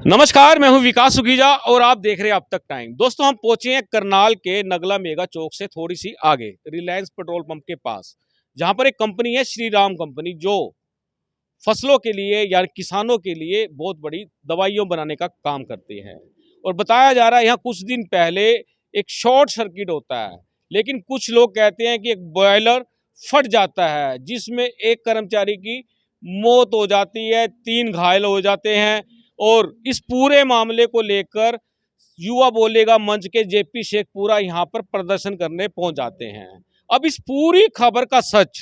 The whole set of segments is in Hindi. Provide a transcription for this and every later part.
नमस्कार, मैं हूं विकास सुखीजा और आप देख रहे हैं अब तक टाइम। दोस्तों, हम पहुंचे हैं करनाल के नगला मेगा चौक से थोड़ी सी आगे रिलायंस पेट्रोल पंप के पास, जहां पर एक कंपनी है श्री राम कंपनी, जो फसलों के लिए या किसानों के लिए बहुत बड़ी दवाइयों बनाने का काम करते हैं। और बताया जा रहा है यहाँ कुछ दिन पहले एक शॉर्ट सर्किट होता है, लेकिन कुछ लोग कहते हैं कि एक बॉयलर फट जाता है जिसमें एक कर्मचारी की मौत हो जाती है, 3 घायल हो जाते हैं। और इस पूरे मामले को लेकर युवा बोलेगा मंच के जेपी शेखपुरा यहाँ पर प्रदर्शन करने पहुंच जाते हैं। अब इस पूरी खबर का सच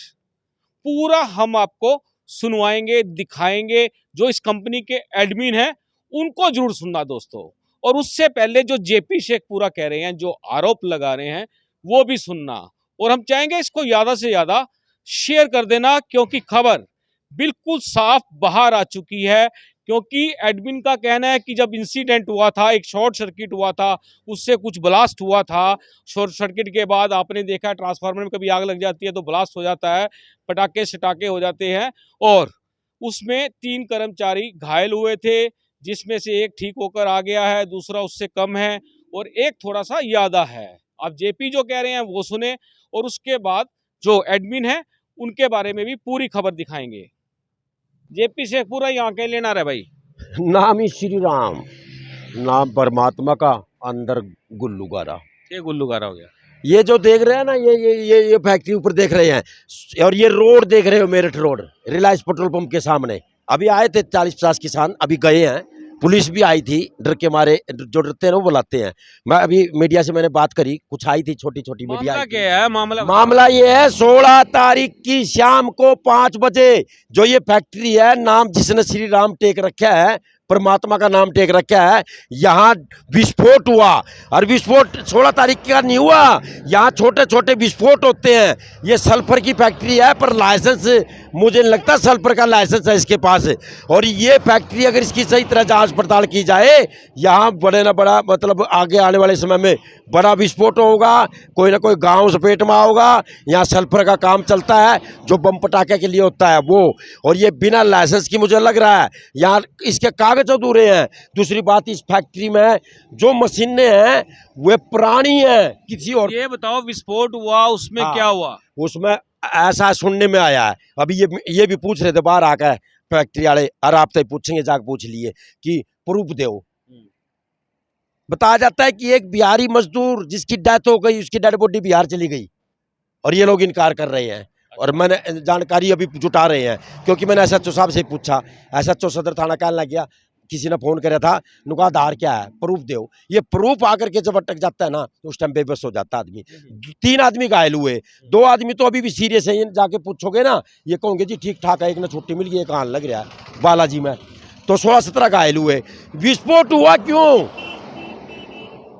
पूरा हम आपको सुनवाएंगे, दिखाएंगे। जो इस कंपनी के एडमिन हैं उनको जरूर सुनना दोस्तों, और उससे पहले जो जेपी शेखपुरा कह रहे हैं, जो आरोप लगा रहे हैं, वो भी सुनना। और हम चाहेंगे इसको ज्यादा से ज्यादा शेयर कर देना, क्योंकि खबर बिल्कुल साफ बाहर आ चुकी है। क्योंकि एडमिन का कहना है कि जब इंसिडेंट हुआ था, एक शॉर्ट सर्किट हुआ था, उससे कुछ ब्लास्ट हुआ था। शॉर्ट सर्किट के बाद आपने देखा ट्रांसफार्मर में कभी आग लग जाती है तो ब्लास्ट हो जाता है, पटाखे सटाखे हो जाते हैं। और उसमें 3 कर्मचारी घायल हुए थे, जिसमें से एक ठीक होकर आ गया है, दूसरा उससे कम है और एक थोड़ा सा ज्यादा है। अब जेपी जो कह रहे हैं वो सुने, और उसके बाद जो एडमिन है उनके बारे में भी पूरी खबर दिखाएंगे। जेपी शेखपुरा यहाँ के लेना रहे भाई। नाम ही श्री राम, नाम परमात्मा का, अंदर गुल्लू गारा। ये गुल्लू गारा हो गया। ये जो देख रहे हैं ना, ये फैक्ट्री ऊपर देख रहे हैं, और ये रोड देख रहे हो, Meerut road, Reliance petrol pump के सामने। अभी आए थे 40-50 किसान, अभी गए हैं। पुलिस भी आई थी, डर के मारे, जो डरते हैं ना वो बुलाते हैं। मैं अभी मीडिया से मैंने बात करी, कुछ आई थी छोटी छोटी मीडिया। मामला क्या है? मामला ये है, 16 तारीख की शाम को 5 बजे जो ये फैक्ट्री है, नाम जिसने श्री राम टेक रखा है, परमात्मा का नाम टेक रखा है, यहाँ विस्फोट हुआ। और विस्फोट 16 तारीख का नहीं हुआ, यहाँ छोटे छोटे विस्फोट होते हैं। ये सल्फर की फैक्ट्री है, पर लाइसेंस मुझे नहीं लगता सल्फर का लाइसेंस है इसके पास। और ये फैक्ट्री अगर इसकी सही तरह जांच पड़ताल की जाए, यहाँ बड़े ना बड़ा, मतलब आगे आने वाले समय में बड़ा विस्फोट होगा, कोई ना कोई गांव सपेट में होगा। यहाँ सल्फर का काम चलता है, जो बम पटाखे के लिए होता है वो। और ये बिना लाइसेंस की मुझे लग रहा है, यहाँ इसके कागज अधूरे हैं। दूसरी बात, इस फैक्ट्री में जो मशीनें हैं वे पुरानी हैं किसी और। ये बताओ, विस्फोट हुआ उसमें हाँ, क्या हुआ? उसमें ऐसा सुनने में आया है। अभी ये भी पूछ रहे थे बाहर आकर फैक्ट्री वाले, और आप तो पूछेंगे, जाकर पूछ लिए कि प्रूफ दो। बताया जाता है कि एक बिहारी मजदूर जिसकी डेथ हो गई, उसकी डेड बॉडी बिहार चली गई, और ये लोग इनकार कर रहे हैं। और मैंने जानकारी अभी जुटा रहे हैं, क्योंकि मैंने एसएचओ साहब से पूछा। एसएचओ सदर थाना कहने लग गया, किसी ने फोन कराया था, नुका आधार क्या है, प्रूफ दो। ये प्रूफ आकर के जब अटक जाता है ना, तो उस टाइम बेबस हो जाता है आदमी। 3 आदमी घायल हुए, 2 आदमी तो अभी भी सीरियस है। जाके पूछोगे ना, ये कहोगे जी ठीक ठाक है, एक ने छुट्टी मिल गई, एक हाल लग रहा है बालाजी में। तो 16-17 घायल हुए। विस्फोट हुआ क्यों?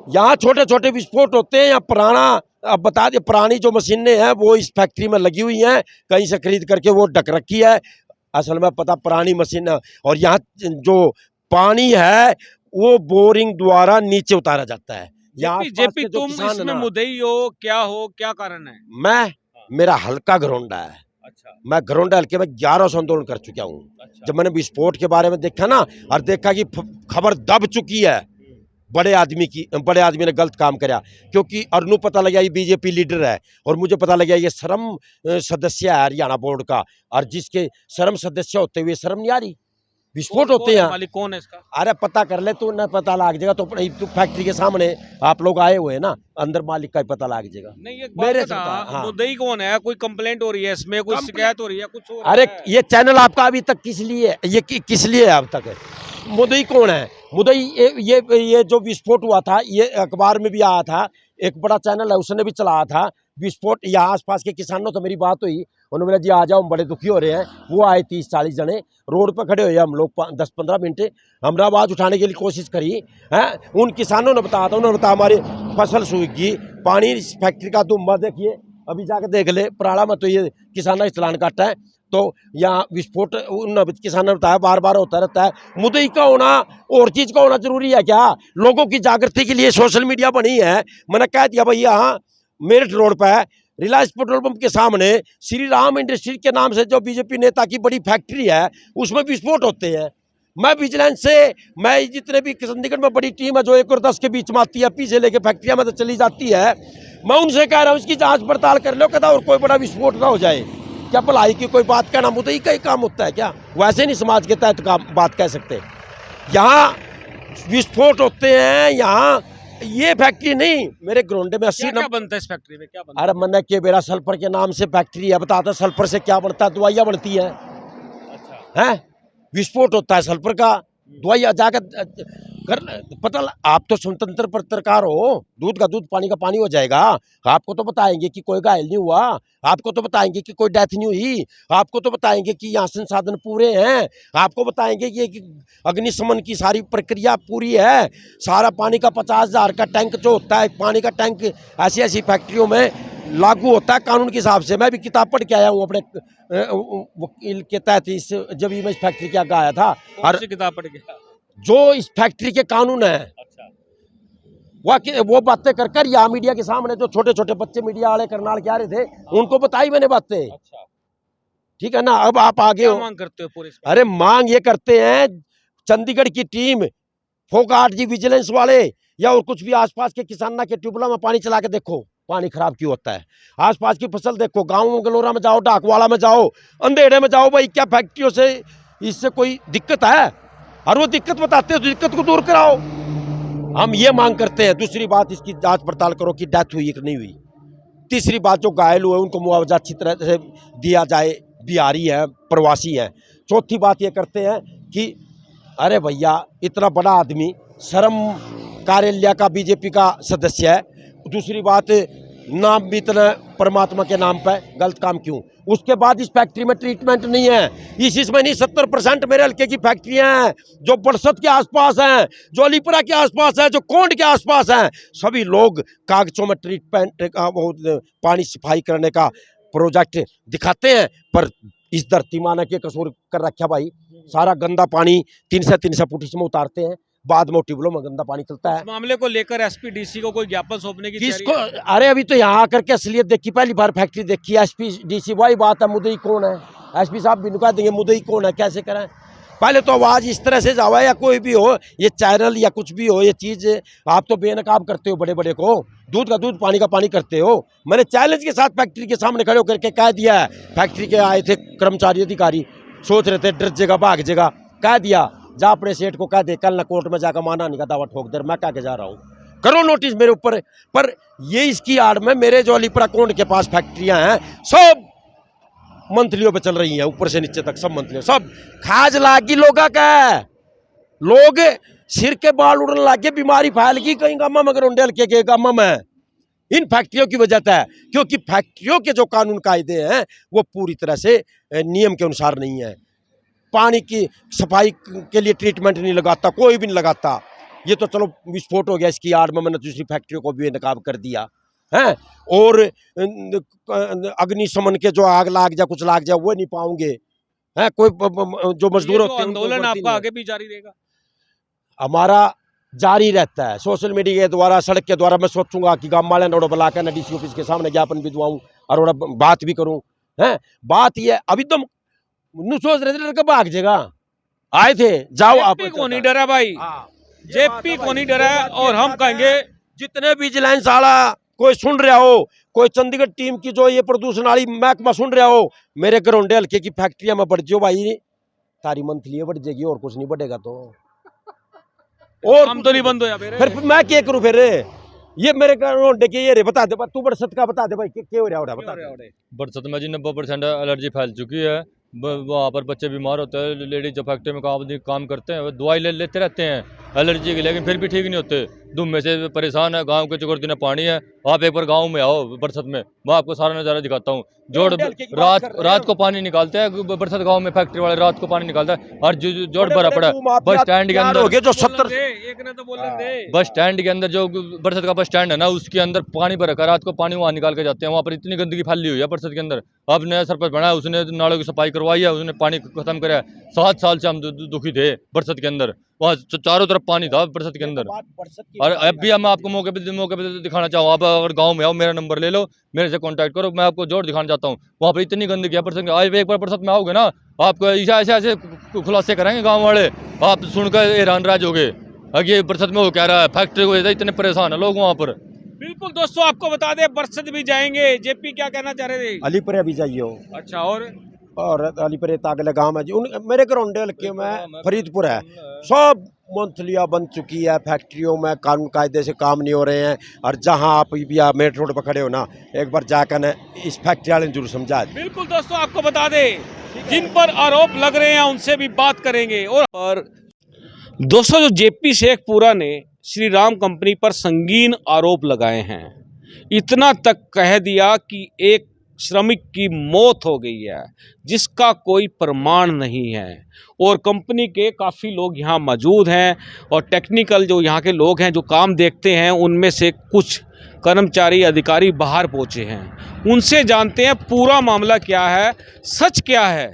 यहाँ छोटे छोटे विस्फोट होते हैं, यहाँ पुराना, अब बता दे, पुरानी जो मशीनें हैं वो इस फैक्ट्री में लगी हुई हैं, कहीं से खरीद करके वो ढक रखी है। असल में पता, पुरानी मशीन। और यहाँ जो पानी है वो बोरिंग द्वारा नीचे उतारा जाता है। यहाँ जेपी तुम इसमें मुद्दई हो, क्या कारण है? मेरा हल्का घरोंडा है। अच्छा। मैं घरोंडा हल्के में 1100 आंदोलन कर चुका हूँ। अच्छा। जब मैंने विस्फोट के बारे में देखा ना, और देखा कि खबर दब चुकी है, बड़े आदमी ने गलत काम किया। क्योंकि अरनू पता लगा ये बीजेपी लीडर है, और मुझे पता लगा ये श्रम सदस्य है हरियाणा बोर्ड का, और जिसके श्रम सदस्य होते हुए शर्म नहीं आ रही। विस्फोट होते हैं। मालिक कौन है इसका? अरे पता कर ले, तो न पता लग जाएगा। तो फैक्ट्री के सामने आप लोग आए हुए हैं ना, अंदर मालिक का ही पता लग जाएगा। नहीं, ये मेरे बता, हाँ। मुद्दई कौन है? कोई कंप्लेंट हो रही है इसमें, कोई शिकायत हो रही है, कुछ हो रहा अरे है? ये चैनल आपका अभी तक किस लिए, ये किस लिए है अब तक? मुद्दई कौन है? मुद्दई ये जो विस्फोट हुआ था, ये अखबार में भी आया था, एक बड़ा चैनल है उसने भी चलाया था विस्फोट। यहाँ आसपास के किसानों तो मेरी बात हुई, उन्होंने बोला जी आ जाओ, हम बड़े दुखी हो रहे हैं। वो आए 30-40 जने, रोड पर खड़े हुए हम लोग 10-15 मिनट, हमने आवाज़ उठाने के लिए कोशिश करी है। उन किसानों ने बताया था, उन्होंने बताया हमारी फसल सूख गई, पानी इस फैक्ट्री का दुम्बा देखिए, अभी जाके देख ले पराड़ा में, तो ये किसाना चलान काटा है। तो यहाँ विस्फोट उन किसानों ने बताया बार बार होता रहता है। मुद्दई का होना और चीज़ का होना जरूरी है क्या? लोगों की जागृति के लिए सोशल मीडिया बनी है। मैंने कह दिया भाई, यहाँ मेरठ रोड पर रिलायंस पेट्रोल पंप के सामने श्री राम इंडस्ट्री के नाम से जो बीजेपी नेता की बड़ी फैक्ट्री है, उसमें विस्फोट होते हैं। मैं विजिलेंस से, मैं जितने भी चंडीगढ़ में बड़ी टीम है जो 1 और 10 के बीच में आती है, पीछे लेके फैक्ट्रियां में तो चली जाती है, मैं उनसे कह रहा हूँ इसकी जांच पड़ताल कर लो कदा, और कोई बड़ा विस्फोट ना हो जाए। क्या भलाई की कोई बात कहना मुद्दई का ही काम होता है क्या? वैसे नहीं समाज के तहत काम बात कह सकते। यहाँ विस्फोट होते हैं, यहाँ ये फैक्ट्री नहीं, मेरे ग्रोंडे में 80 क्या बनता है इस फैक्ट्री में, क्या बनता है? अरे मैंने के बेरा सल्फर के नाम से फैक्ट्री है, बताता सल्फर से क्या बनता है? दवाइयाँ बनती है, अच्छा, हैं? विस्फोट होता है सल्फर का, दवाइयाँ जाकर कर पता आप तो स्वतंत्र पत्रकार हो, दूध का दूध पानी का पानी हो जाएगा। आपको तो बताएंगे कि कोई घायल नहीं हुआ, आपको तो बताएंगे कि कोई डेथ नहीं हुई, आपको तो बताएंगे कि यहाँ संसाधन पूरे हैं, आपको बताएंगे कि अग्निशमन की सारी प्रक्रिया पूरी है, सारा पानी का 50,000 का टैंक जो होता है, पानी का टैंक ऐसी ऐसी फैक्ट्रियों में लागू होता है कानून के हिसाब से। मैं भी किताब पढ़ के आया हूँ अपने वकील के तहत, इस जब मैं इस फैक्ट्री के आगे आया था। कौन सी किताब पढ़ गया? जो इस फैक्ट्री के कानून है, अच्छा, वो बातें कर कर यहाँ मीडिया के सामने जो छोटे छोटे बच्चे मीडिया वाले करनाल के आ रहे थे, उनको बताई मैंने बातें। अच्छा, ठीक है ना? अब आप आगे क्या हो। मांग करते हो पूरे इस अरे मांग ये करते हैं, चंडीगढ़ की टीम, फोगाट जी विजिलेंस वाले, या और कुछ भी आसपास के किसाना के ट्यूबवेलों में पानी चला के देखो पानी खराब क्यों होता है। आसपास की फसल देखो, गाँव में गलोरा में जाओ, डाकवाड़ा में जाओ, अंधेरे में जाओ, भाई क्या फैक्ट्रियों से इससे कोई दिक्कत है? और वो दिक्कत बताते हो तो दिक्कत को दूर कराओ। हम ये मांग करते हैं। दूसरी बात, इसकी जांच पड़ताल करो कि डेथ हुई कि नहीं हुई। तीसरी बात, जो घायल हुए उनको मुआवजा अच्छी तरह से दिया जाए, बिहारी है, प्रवासी है। चौथी बात ये करते हैं कि अरे भैया इतना बड़ा आदमी, श्रम कार्यालय का बीजेपी का सदस्य है, दूसरी बात नाम भी इतना परमात्मा के नाम पर, गलत काम क्यों? उसके बाद इस फैक्ट्री में ट्रीटमेंट नहीं है। इसमें नहीं 70% मेरे हल्के की फैक्ट्रियां हैं जो बरसत के आसपास हैं, जो अलीपुरा के आसपास है, जो कोंड के आसपास हैं। सभी लोग कागजों में ट्रीटमेंट का, पानी सफाई करने का प्रोजेक्ट दिखाते हैं, पर इस धरती माँ ने के कसूर कर रखा भाई। सारा गंदा पानी 300 फुट इसमें उतारते हैं, बाद में ट्यूबवेलों में गंदा पानी चलता है। इस मामले को लेकर एसपी डीसी को कोई ज्ञापन सौंपने की किसको? तैयारी है? अरे अभी तो यहाँ आकर के असलियत देखी, पहली बार फैक्ट्री देखी। एसपी डीसी वही बात है, मुद्दई कौन है? एसपी साहब भी नुका देंगे मुद्दई कौन है, कैसे करें? पहले तो आवाज इस तरह से जावा, या कोई भी हो, ये चैनल या कुछ भी हो, ये चीज आप तो बेनकाब करते हो बड़े बड़े को, दूध का दूध पानी का पानी करते हो। मैंने चैलेंज के साथ फैक्ट्री के सामने खड़े होकर के कह दिया है, फैक्ट्री के आए थे कर्मचारी अधिकारी, सोच रहे थे डर जगह भाग जगह, कह दिया जा अपने सेठ को कह दे कल न कोर्ट में जाकर माना नहीं का दावा ठोक दे, मैं कह के जा रहा हूँ, करो नोटिस मेरे ऊपर। पर ये इसकी आड़ में मेरे जो अलीपुरा कोंड के पास फैक्ट्रियां हैं, सब मंथलियों पे चल रही हैं, ऊपर से नीचे तक सब मंथलियों, सब खाज लागी लोगा का, लोग सिर के बाल उड़ने लगे, बीमारी फैल गई कहीं गामा मगर उंडेल के गामा में, इन फैक्ट्रियों की वजह है। क्योंकि फैक्ट्रियों के जो कानून कायदे हैं वो पूरी तरह से नियम के अनुसार नहीं है। पानी की सफाई के लिए ट्रीटमेंट नहीं लगाता, कोई भी नहीं लगाता। ये तो चलो विस्फोट हो गया, इसकी आड़ में मैंने दूसरी फैक्ट्रियों को भी नकाब कर दिया है, और अग्निशमन के जो आग लाग जा कुछ लाग जा वो नहीं पाओगे हैं। कोई जो मजदूर होते हैं, आंदोलन आपका आगे भी जारी रहेगा? हमारा जारी रहता है, सोशल मीडिया के द्वारा, सड़क के द्वारा। मैं सोचूंगा कि गाँव वाले नोड़ो बुला कर डीसी ऑफिस के सामने ज्ञापन भी दुआऊं और बात भी करूं। हैं, बात ये अभी तो सोच रहे थे लड़का भाग जाएगा, आए थे, जाओ आप को नहीं डरा भाई, जेपी को नहीं डरा, और हम कहेंगे जितने विजिलेंस वाला कोई सुन रहा हो, कोई चंडीगढ़ टीम की जो ये प्रदूषण वाली महकमा सुन रहा हो, मेरे घरोंडे हल्के की फैक्ट्रिया में बढ़ जाओ भाई, तारी मंथली बढ़ जाएगी और कुछ नहीं बढ़ेगा। तो और हम तो नहीं बंद हो या फिर मैं क्या करूं? फिर ये मेरे घरोंडे के ये रे, बता दे तू बरसत का, बता दे भाई क्या हो रहा है, बता दे। बरसत में जी 90% एलर्जी फैल चुकी है। वहाँ पर बच्चे बीमार होते हैं, लेडीज जो फैक्ट्री में काम करते हैं वो दवाई लेते रहते हैं एलर्जी की, लेकिन फिर भी ठीक नहीं होते। धूम में से परेशान है, गांव के चुकरती में पानी है। आप एक बार गांव में आओ बरसत में, मैं आपको सारा नज़ारा दिखाता हूँ। जोड़ रात को पानी निकालते हैं बरसत गाँव में, फैक्ट्री वाले रात को पानी निकालता है, और जोड़ भरा पड़ा है बस स्टैंड के अंदर। जो 70 बस स्टैंड के अंदर जो बरसत का बस स्टैंड है ना, उसके अंदर पानी भर रखा है, रात को पानी वहाँ निकाल के जाते हैं। वहाँ पर इतनी गंदगी फैली हुई है बरसत के अंदर। अब नया सरपंच बना है, उसने नालों की सफाई करवाई है, उसने पानी खत्म कराया। 7 साल से हम दुखी थे बरसत के अंदर, वहाँ चारों तरफ पानी था बरसत के अंदर। और अब भी मैं आपको मौके पे दिखाना चाहूँ, आप अगर गांव में आओ, मेरा नंबर ले लो, मेरे से कांटेक्ट करो, मैं आपको जोर दिखाना चाहता हूँ। वहाँ पर इतनी गंदगी है, परसों आज एक बार परसों में आओगे ना, आपको ऐसे ऐसे खुलासे करेंगे गाँव वाले, आप सुनकर हैरान रह जाओगे। ये बरसत में वो कह रहा है, फैक्ट्री को इतने परेशान है लोग वहाँ पर। बिल्कुल दोस्तों, आपको बता दें बरसत भी जाएंगे। जेपी क्या कहना चाह रहे थे? अलीपुर भी जाइए हो अच्छा, और अलीपुर अगले गाँव है जी, उन मेरे करौंडे हल्के में फरीदपुर है, सब मंथलियाँ बन चुकी है, फैक्ट्रियों में कानून कायदे से काम नहीं हो रहे हैं। और जहाँ आप भी आप मेन रोड पर खड़े हो ना, एक बार जाकर न इस फैक्ट्री वाले ने जरूर समझा। बिल्कुल दोस्तों, आपको बता दें जिन पर आरोप लग रहे हैं उनसे भी बात करेंगे। और दोस्तों, जो जेपी शेखपुरा ने श्री राम कंपनी पर संगीन आरोप लगाए हैं, इतना तक कह दिया कि एक श्रमिक की मौत हो गई है जिसका कोई प्रमाण नहीं है। और कंपनी के काफ़ी लोग यहाँ मौजूद हैं और टेक्निकल जो यहाँ के लोग हैं जो काम देखते हैं, उनमें से कुछ कर्मचारी अधिकारी बाहर पहुँचे हैं। उनसे जानते हैं पूरा मामला क्या है, सच क्या है।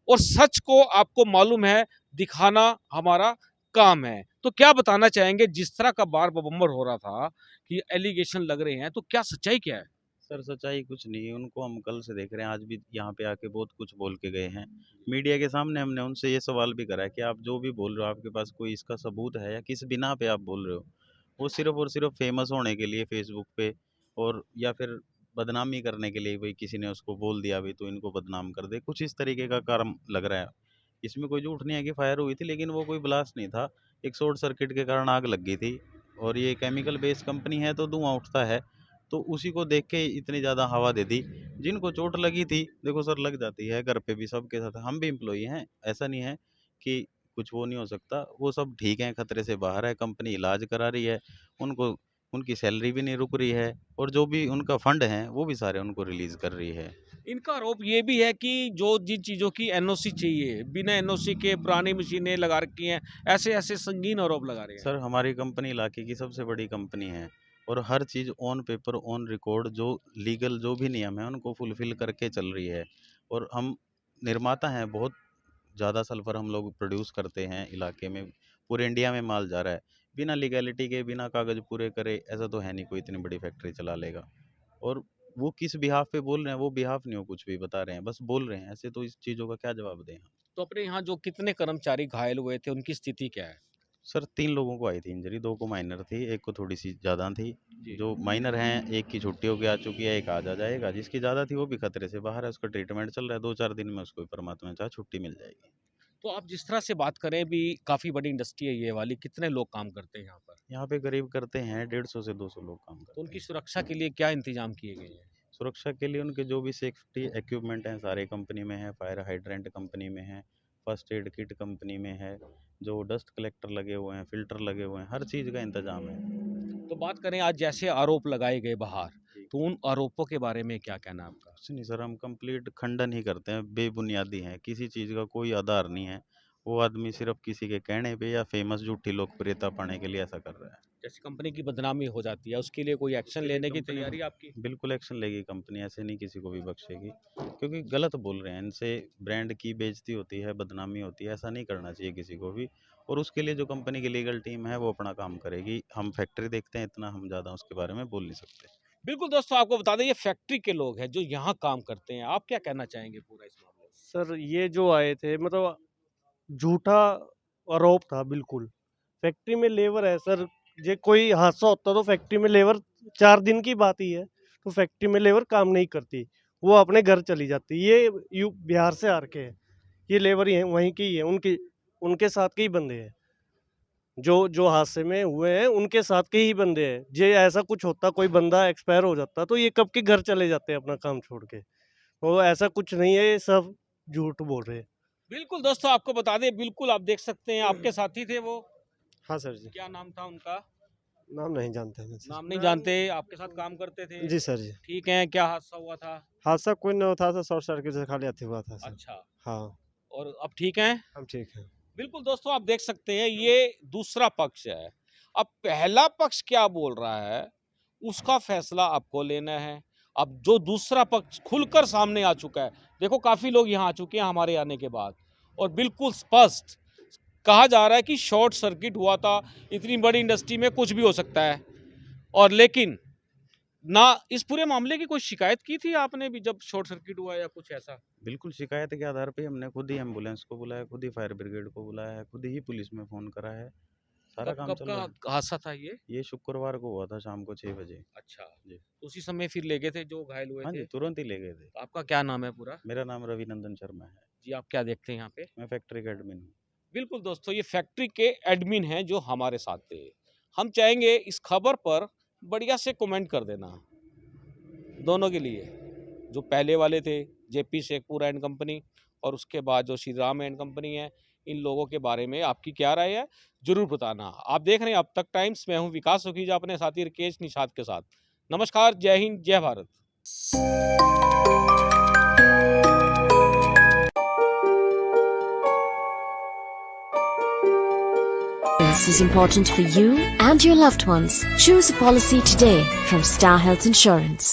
और सच को आपको मालूम है दिखाना हमारा काम है। तो क्या बताना चाहेंगे, जिस तरह का बार बम्बर हो रहा था कि एलिगेशन लग रहे हैं, तो क्या सच्चाई क्या है? सर सच्चाई कुछ नहीं है, उनको हम कल से देख रहे हैं, आज भी यहाँ पे आके बहुत कुछ बोल के गए हैं। मीडिया के सामने हमने उनसे ये सवाल भी करा है कि आप जो भी बोल रहे हो, आपके पास कोई इसका सबूत है या किस बिना पे आप बोल रहे हो? वो सिर्फ और सिर्फ फेमस होने के लिए फेसबुक पे, और या फिर बदनामी करने के लिए, भाई किसी ने उसको बोल दिया भी तो इनको बदनाम कर दे, कुछ इस तरीके का काम लग रहा है। इसमें कोई झूठ नहीं है कि फायर हुई थी, लेकिन वो कोई ब्लास्ट नहीं था, एक शॉर्ट सर्किट के कारण आग लग गई थी। और ये केमिकल बेस्ड कंपनी है तो धुआं उठता है, तो उसी को देख के इतनी ज़्यादा हवा दे दी। जिनको चोट लगी थी, देखो सर, लग जाती है घर पे भी, सबके साथ, हम भी एम्प्लॉई हैं, ऐसा नहीं है कि कुछ वो नहीं हो सकता। वो सब ठीक है, खतरे से बाहर है, कंपनी इलाज करा रही है, उनको उनकी सैलरी भी नहीं रुक रही है, और जो भी उनका फंड है वो भी सारे उनको रिलीज़ कर रही है। इनका आरोप ये भी है कि जो जिन चीज़ों की एनओसी चाहिए, बिना एनओसी के पुरानी मशीनें लगा रखी हैं, ऐसे ऐसे संगीन आरोप लगा रहे हैं। सर हमारी कंपनी इलाके की सबसे बड़ी कंपनी है, और हर चीज़ ऑन पेपर ऑन रिकॉर्ड, जो लीगल जो भी नियम है उनको फुलफिल करके चल रही है। और हम निर्माता हैं, बहुत ज़्यादा सल्फर हम लोग प्रोड्यूस करते हैं इलाके में, पूरे इंडिया में माल जा रहा है। बिना लीगैलिटी के, बिना कागज़ पूरे करे, ऐसा तो है नहीं कोई इतनी बड़ी फैक्ट्री चला लेगा। और वो किस बिहाफ पे बोल रहे हैं, वो बिहाफ नहीं, हो कुछ भी बता रहे हैं, बस बोल रहे हैं, ऐसे तो इस चीज़ों का क्या जवाब दें हम? तो अपने यहाँ जो कितने कर्मचारी घायल हुए थे, उनकी स्थिति क्या है? सर 3 लोगों को आई थी इंजरी, 2 को माइनर थी, 1 को थोड़ी-सी ज़्यादा थी। जो माइनर हैं, 1 की छुट्टी होके आ चुकी है, 1 आज आ जाएगा। जिसकी ज़्यादा थी वो भी खतरे से बाहर है, उसका ट्रीटमेंट चल रहा है, 2-4 दिन में उसको परमात्मा चाहे छुट्टी मिल जाएगी। तो आप जिस तरह से बात करें भी, काफ़ी बड़ी इंडस्ट्री है ये वाली, कितने लोग काम करते हैं यहाँ पर? यहाँ पे करीब करते हैं 150 से 200 लोग काम तो करते उनकी हैं। सुरक्षा के लिए क्या इंतजाम किए गए हैं? सुरक्षा के लिए उनके जो भी सेफ्टी इक्विपमेंट हैं सारे कंपनी में है, फायर हाइड्रेंट कंपनी में है, फर्स्ट एड किट कंपनी में है, जो डस्ट कलेक्टर लगे हुए हैं, फ़िल्टर लगे हुए हैं, हर चीज़ का इंतज़ाम है। तो बात करें आज जैसे आरोप लगाए गए बाहर, जी। तो उन आरोपों के बारे में क्या कहना है आपका? कुछ नहीं सर, हम कंप्लीट खंडन ही करते हैं, बेबुनियादी हैं, किसी चीज़ का कोई आधार नहीं है। वो आदमी सिर्फ़ किसी के कहने पे या फ़ेमस झूठी लोकप्रियता पाने के लिए ऐसा कर रहा है। जैसे कंपनी की बदनामी हो जाती है, उसके लिए कोई एक्शन उसके लिए लेने की कंपनी तैयारी है आपकी? बिल्कुल एक्शन लेगी कंपनी, ऐसे नहीं किसी को भी बख्शेगी, क्योंकि गलत बोल रहे हैं, इनसे ब्रांड की बेइज्जती होती है, बदनामी होती है, ऐसा नहीं करना चाहिए किसी को भी। और उसके लिए जो कंपनी की लीगल टीम है वो अपना काम करेगी। हम फैक्ट्री देखते हैं, इतना हम ज़्यादा उसके बारे में बोल नहीं सकते। बिल्कुल दोस्तों, आपको बता दें ये फैक्ट्री के लोग हैं जो यहाँ काम करते हैं। आप क्या कहना चाहेंगे पूरा इस मामले में? सर ये जो आए थे मतलब झूठा आरोप था बिल्कुल। फैक्ट्री में लेबर है सर, ये कोई हादसा होता तो फैक्ट्री में लेबर 4 दिन की बात ही है, तो फैक्ट्री में लेबर काम नहीं करती, वो अपने घर चली जाती। ये बिहार से आ के है, ये लेबर ही है, वहीं की ही है, उनके साथ के ही बंदे हैं। जो जो हादसे में हुए हैं उनके साथ के ही बंदे हैं। जे ऐसा कुछ होता, कोई बंदा एक्सपायर हो जाता तो ये कब के घर चले जाते हैं अपना काम छोड़ के। तो ऐसा कुछ नहीं है, ये सब झूठ बोल रहे हैं। बिल्कुल दोस्तों, आपको बता दें, बिल्कुल आप देख सकते हैं, आपके साथी थे वो, हाँ सर जी। क्या नाम था उनका? नाम नहीं जानते हैं सर। नाम नहीं जानते, आपके साथ काम करते थे? जी सर जी। ठीक है, क्या हादसा हुआ था? हादसा कोई नहीं था सर, शॉर्ट सर्किट से खाली अथी हुआ था सर। अच्छा, हाँ, और अब ठीक हैं? हम ठीक हैं। बिल्कुल दोस्तों, आप देख सकते हैं ये दूसरा पक्ष है। अब पहला पक्ष क्या बोल रहा है, उसका फैसला आपको लेना है। अब जो दूसरा पक्ष खुलकर सामने आ चुका है, देखो काफ़ी लोग यहाँ आ चुके हैं हमारे आने के बाद, और बिल्कुल स्पष्ट कहा जा रहा है कि शॉर्ट सर्किट हुआ था, इतनी बड़ी इंडस्ट्री में कुछ भी हो सकता है। और लेकिन ना इस पूरे मामले की कोई शिकायत की थी आपने भी जब शॉर्ट सर्किट हुआ या कुछ ऐसा? बिल्कुल शिकायत के आधार पे हमने खुद ही एम्बुलेंस को बुलाया, खुद ही फायर ब्रिगेड को बुलाया है, खुद ही पुलिस में फ़ोन करा है। सारा कब काम कब चल रहा है। का हादसा था ये? ये शुक्रवार को हुआ था शाम को 6 बजे। अच्छा, जी। उसी समय फिर ले गए थे जो घायल हुए हाँ थे? जी, तुरंत ही ले गए थे। तो आपका क्या नाम है पूरा? मेरा नाम रविनंदन शर्मा है। जी, आप क्या देखते हैं यहाँ पे? मैं फैक्ट्री का एडमिन हूँ। बिल्कुल दोस्तों, ये फैक्ट्री के एडमिन हैं जो हमारे साथ थे। हम चाहेंगे इस खबर पर बढ़िया से कमेंट कर देना, दोनों के लिए। जो पहले वाले थे जेपी शेखपुरा एंड कंपनी, और उसके बाद जो श्री राम एंड कंपनी है, इन लोगों के बारे में आपकी क्या राय है जरूर बताना। आप देख रहे हैं अब तक टाइम्स, मैं हूं विकास सुखीजा अपने साथी राकेश निषाद के साथ। नमस्कार, जय हिंद, जय Bharat. This is important for you and your loved ones. Choose a policy today from Star Health Insurance.